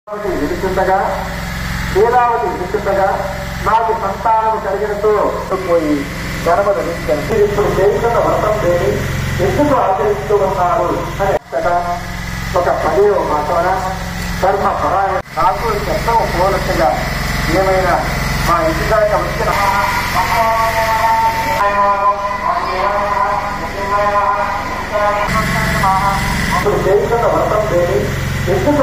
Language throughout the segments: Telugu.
విడుతుండగా వేదావతి విడుతుండగా నాకు సంతానము కలిగినతో పోయి ధర్మ ధరించాను. ఇప్పుడు చేస్తున్న వ్రతం లేని ఎందుకు ఆచరిస్తూ ఉన్నారు అని ఒక 10వ మాటన ధర్మ పరాయణ నాకు చట్టం పోలట్టుగా ఏమైనా మా ఇంటి దాకా వచ్చిన ఇప్పుడు చేస్తున్న వ్రతం లేని ఎందుకు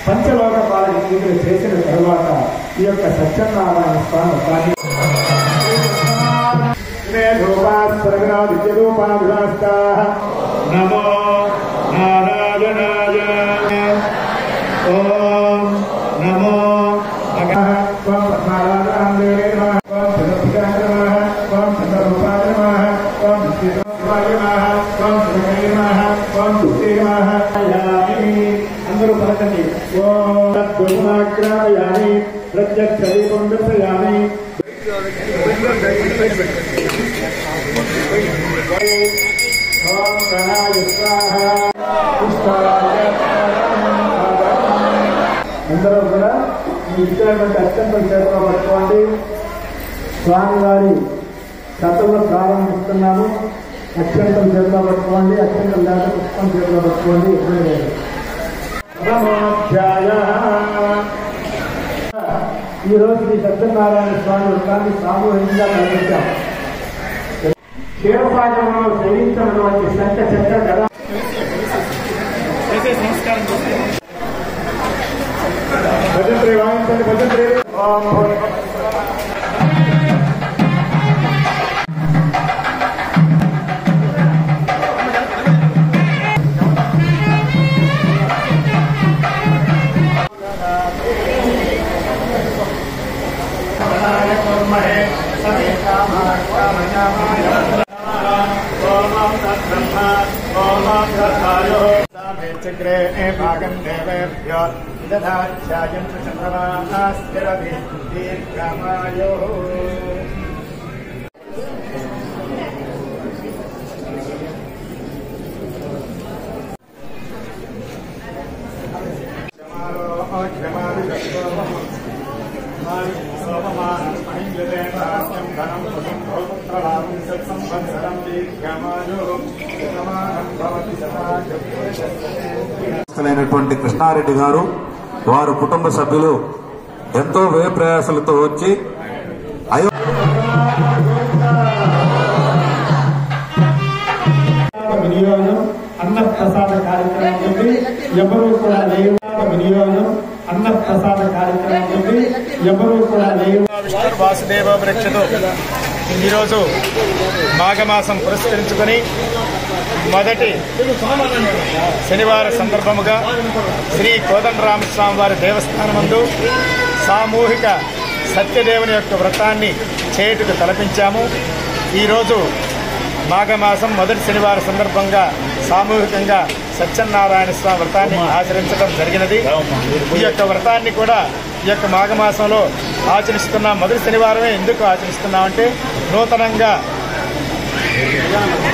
పంచలోక పాలన పూజలు చేసిన తరువాత ఈ యొక్క సత్యనారాయణ స్వామి నమో నారాయణాయ ఓం నమో అందరూ పలకండి. ఓమాగ్రామయామి ప్రత్యక్షం దర్శయామి అందరూ కూడా ఈ ఇచ్చినటువంటి అత్యంతం చేతిలో పట్టుకోండి. స్వామివారి కథలో ప్రారంభిస్తున్నాము. అత్యంతం చేతిలో పట్టుకోండి. అత్యంతం లేక పుష్పం చేతిలో పట్టుకోండి. ఈ రోజు ఈ సత్యనారాయణ స్వామి వృత్తాన్ని సామూహికంగా ప్రకటించాం. క్షీరసాగరంలో సేవించినటువంటి శంఖ చక్ర గద భజంత్రి వాయించండి. భజంత్రి చక్రే భాగం దేవేభ్యో దధాధ్యాయంతు చంద్రమానాస్తిరభి దీర్ఘమాయో కృష్ణారెడ్డి గారు వారు కుటుంబ సభ్యులు ఎంతో వ్యయ ప్రయాసాలతో వచ్చి వినియోగం అన్నప్రసాద కార్యక్రమం ఉంది. ఎవరు కూడా లేవు. వినియోగం అన్నప్రసాద కార్యక్రమం ఉంది. ఎవరు కూడా లేవు. విష్ణు వాసుదేవ వృక్షతో ఈరోజు మాఘమాసం పురస్కరించుకొని మొదటి శనివార సందర్భముగా శ్రీ కోదండరామస్వామి వారి దేవస్థానమందు సామూహిక సత్యదేవుని యొక్క వ్రతాన్ని చేయుటకు తలపించాము. ఈరోజు మాఘమాసం మొదటి శనివార సందర్భంగా సామూహికంగా సత్యనారాయణ స్వామి వ్రతాన్ని ఆచరించడం జరిగినది. ఈ యొక్క వ్రతాన్ని కూడా ఈ యొక్క మాఘమాసంలో ఆచరిస్తున్నాం. మొదటి శనివారమే ఎందుకు ఆచరిస్తున్నామంటే నూతనంగా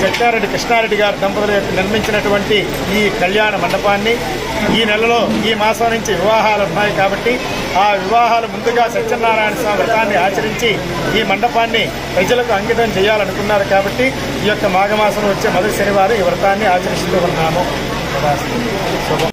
చెట్టారెడ్డి కృష్ణారెడ్డి గారి దంపతులు నిర్మించినటువంటి ఈ కళ్యాణ మండపాన్ని ఈ నెలలో ఈ మాసం నుంచి వివాహాలు ఉన్నాయి కాబట్టి ఆ వివాహాలు ముందుగా సత్యనారాయణ స్వామి వ్రతాన్ని ఆచరించి ఈ మండపాన్ని ప్రజలకు అంకితం చేయాలనుకున్నారు కాబట్టి ఈ యొక్క మాఘమాసంలో వచ్చే మొదటి శనివారం ఈ వ్రతాన్ని ఆచరిస్తూ ఉన్నాము. శుభం.